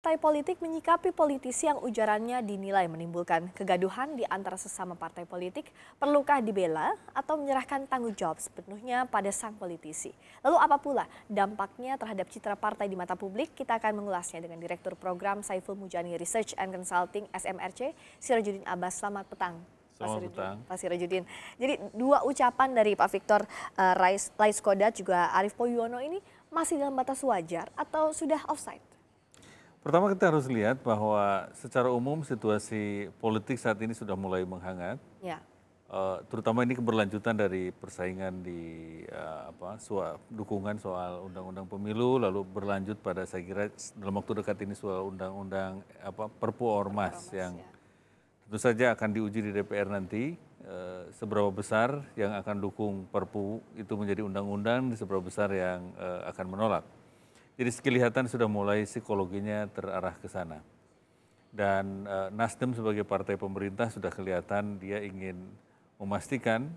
partai politik menyikapi politisi yang ujarannya dinilai menimbulkan kegaduhan di antara sesama partai politik? Perlukah dibela atau menyerahkan tanggung jawab sepenuhnya pada sang politisi? Lalu apa pula dampaknya terhadap citra partai di mata publik? Kita akan mengulasnya dengan Direktur Program Saiful Mujani Research and Consulting SMRC, Sirojudin Abbas. Selamat petang. Pak Sirojudin. Jadi dua ucapan dari Pak Victor Laiskodat juga Arief Poyono ini masih dalam batas wajar atau sudah offside? Pertama kita harus lihat bahwa secara umum situasi politik saat ini sudah mulai menghangat. Ya. Terutama ini keberlanjutan dari persaingan di dukungan soal undang-undang pemilu, lalu berlanjut pada saya kira dalam waktu dekat ini soal undang-undang Perpu Ormas yang tentu saja akan diuji di DPR nanti. Seberapa besar yang akan dukung Perpu itu menjadi undang-undang, seberapa besar yang akan menolak. Jadi kelihatan sudah mulai psikologinya terarah ke sana. Dan Nasdem sebagai partai pemerintah sudah kelihatan dia ingin memastikan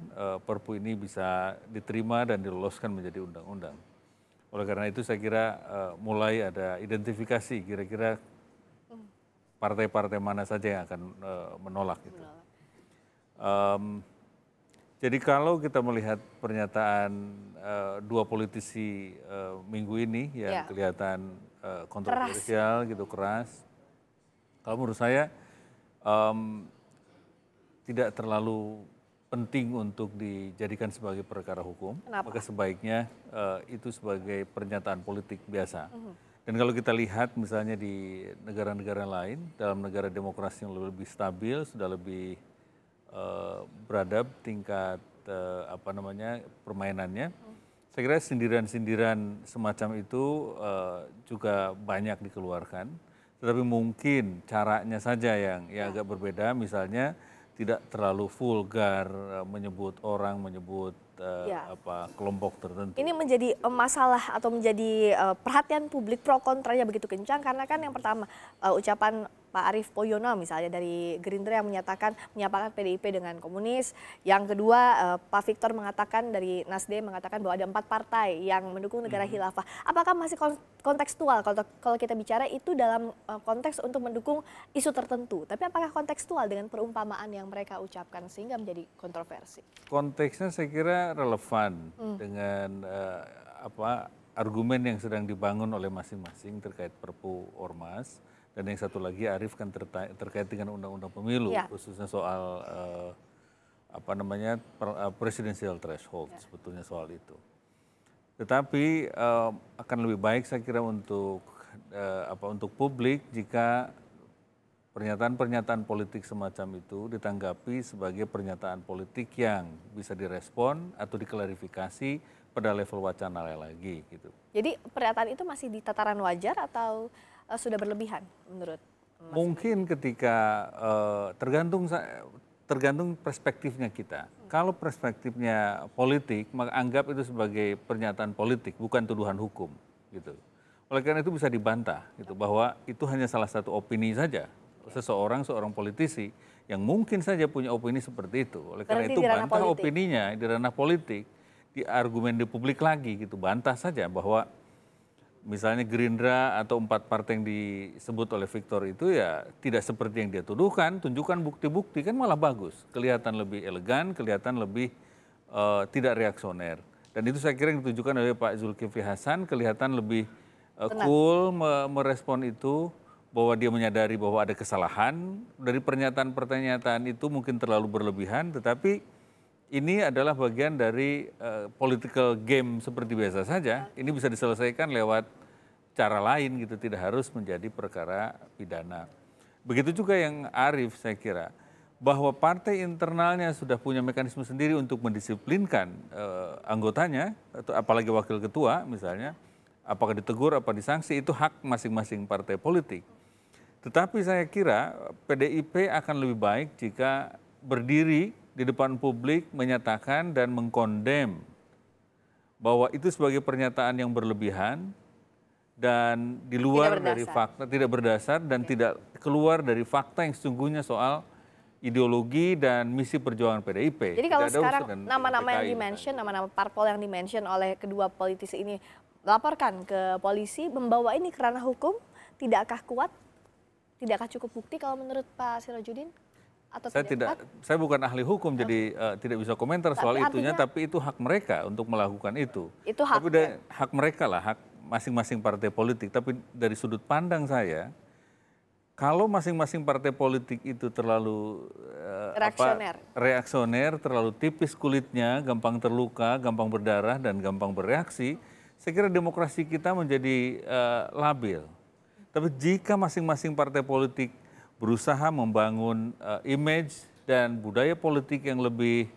Perpu ini bisa diterima dan diloloskan menjadi undang-undang. Oleh karena itu saya kira mulai ada identifikasi kira-kira partai-partai mana saja yang akan menolak itu. Jadi kalau kita melihat pernyataan dua politisi minggu ini yang kelihatan kontroversial gitu, keras, kalau menurut saya tidak terlalu penting untuk dijadikan sebagai perkara hukum. Kenapa? Maka sebaiknya itu sebagai pernyataan politik biasa. Dan kalau kita lihat misalnya di negara-negara lain, dalam negara demokrasi yang lebih stabil, sudah lebih beradab tingkat permainannya. Saya kira sindiran-sindiran semacam itu juga banyak dikeluarkan. Tetapi mungkin caranya saja yang agak berbeda, misalnya tidak terlalu vulgar menyebut orang, menyebut kelompok tertentu. Ini menjadi masalah atau menjadi perhatian publik pro kontranya begitu kencang karena kan yang pertama ucapan Pak Arief Poyono misalnya dari Gerindra yang menyapakan PDIP dengan komunis. Yang kedua Pak Victor mengatakan dari Nasdem mengatakan bahwa ada 4 partai yang mendukung negara khilafah. Apakah masih kontekstual kalau kita bicara itu dalam konteks untuk mendukung isu tertentu. Tapi apakah kontekstual dengan perumpamaan yang mereka ucapkan sehingga menjadi kontroversi? Konteksnya saya kira relevan dengan argumen yang sedang dibangun oleh masing-masing terkait Perpu Ormas. Dan yang satu lagi Arief kan terkait dengan undang-undang pemilu, khususnya soal presidential threshold, sebetulnya soal itu. Tetapi akan lebih baik saya kira untuk publik jika pernyataan-pernyataan politik semacam itu ditanggapi sebagai pernyataan politik yang bisa direspon atau diklarifikasi pada level wacana lagi gitu. Jadi pernyataan itu masih di tataran wajar atau sudah berlebihan menurut Mas? Mungkin ketika tergantung perspektifnya kita. Kalau perspektifnya politik, maka anggap itu sebagai pernyataan politik, bukan tuduhan hukum gitu. Oleh karena itu bisa dibantah gitu bahwa itu hanya salah satu opini saja seorang politisi yang mungkin saja punya opini seperti itu. Oleh karena itu bantah opininya di ranah politik, di argumen di publik lagi gitu, bantah saja bahwa misalnya Gerindra atau 4 partai yang disebut oleh Victor itu ya tidak seperti yang dia tuduhkan, tunjukkan bukti-bukti kan malah bagus. Kelihatan lebih elegan, kelihatan lebih tidak reaksioner. Dan itu saya kira yang ditunjukkan oleh Pak Zulkifli Hasan, kelihatan lebih cool merespon itu, bahwa dia menyadari bahwa ada kesalahan. Dari pernyataan-pernyataan itu mungkin terlalu berlebihan, tetapi ini adalah bagian dari political game seperti biasa saja. Ini bisa diselesaikan lewat cara lain gitu, tidak harus menjadi perkara pidana. Begitu juga yang Arief saya kira, bahwa partai internalnya sudah punya mekanisme sendiri untuk mendisiplinkan anggotanya, atau apalagi wakil ketua misalnya, apakah ditegur, apa disanksi, itu hak masing-masing partai politik. Tetapi saya kira PDIP akan lebih baik jika berdiri di depan publik menyatakan dan mengkondem bahwa itu sebagai pernyataan yang berlebihan dan di luar dari fakta, tidak berdasar dan tidak keluar dari fakta yang sesungguhnya soal ideologi dan misi perjuangan PDIP. Jadi kalau sekarang nama-nama yang dimention, nama-nama parpol yang dimention oleh kedua politisi ini laporkan ke polisi, membawa ini ke ranah hukum, tidakkah kuat? Tidakkah cukup bukti kalau menurut Pak Sirojudin? Atau saya bukan ahli hukum, jadi tidak bisa komentar soal itunya, tapi itu hak mereka untuk melakukan itu. Itu hak, tapi hak mereka lah, hak masing-masing partai politik. Tapi dari sudut pandang saya, kalau masing-masing partai politik itu terlalu reaksioner, terlalu tipis kulitnya, gampang terluka, gampang berdarah, dan gampang bereaksi, saya kira demokrasi kita menjadi labil. Tapi jika masing-masing partai politik berusaha membangun image dan budaya politik yang lebih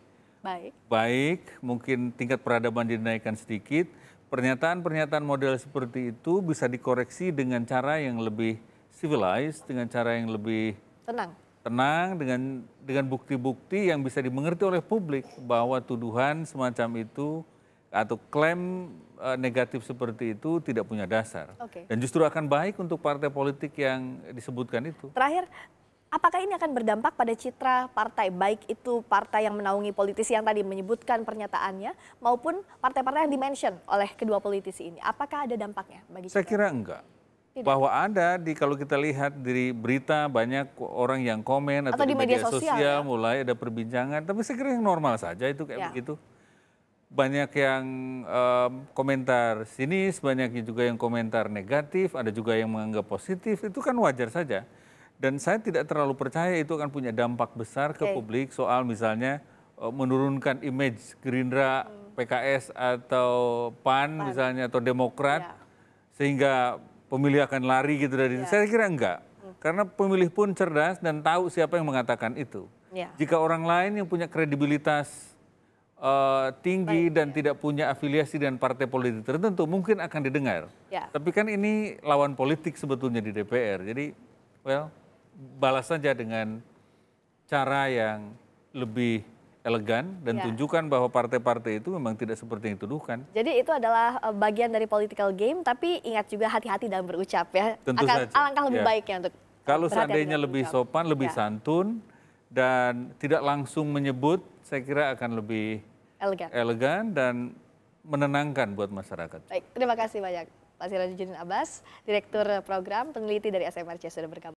baik, mungkin tingkat peradaban dinaikkan sedikit, pernyataan-pernyataan model seperti itu bisa dikoreksi dengan cara yang lebih civilized, dengan cara yang lebih tenang, dengan bukti-bukti yang bisa dimengerti oleh publik bahwa tuduhan semacam itu atau klaim negatif seperti itu tidak punya dasar. Dan justru akan baik untuk partai politik yang disebutkan itu. Terakhir, apakah ini akan berdampak pada citra partai, baik itu partai yang menaungi politisi yang tadi menyebutkan pernyataannya, maupun partai-partai yang dimention oleh kedua politisi ini? Apakah ada dampaknya bagi citra? Saya kira enggak. Bahwa ada, kalau kita lihat di berita banyak orang yang komen atau di media sosial mulai ada perbincangan, tapi saya kira yang normal saja itu kayak begitu. Banyak yang komentar sinis, banyak juga yang komentar negatif, ada juga yang menganggap positif, itu kan wajar saja. Dan saya tidak terlalu percaya itu akan punya dampak besar ke publik soal misalnya menurunkan image Gerindra, PKS atau PAN misalnya, atau Demokrat, sehingga pemilih akan lari gitu dari itu. Saya kira enggak, karena pemilih pun cerdas dan tahu siapa yang mengatakan itu. Jika orang lain yang punya kredibilitas tinggi dan tidak punya afiliasi dan partai politik tertentu, mungkin akan didengar. Tapi kan ini lawan politik sebetulnya di DPR, jadi balas saja dengan cara yang lebih elegan dan tunjukkan bahwa partai-partai itu memang tidak seperti yang dituduhkan. Jadi itu adalah bagian dari political game, tapi ingat juga hati-hati dalam berucap ya. Tentu saja. Alangkah lebih baiknya untuk kalau seandainya lebih sopan, lebih santun, dan tidak langsung menyebut, saya kira akan lebih elegan dan menenangkan buat masyarakat. Baik, terima kasih banyak Pak Sirojudin Abbas, Direktur Program Peneliti dari SMRC sudah bergabung.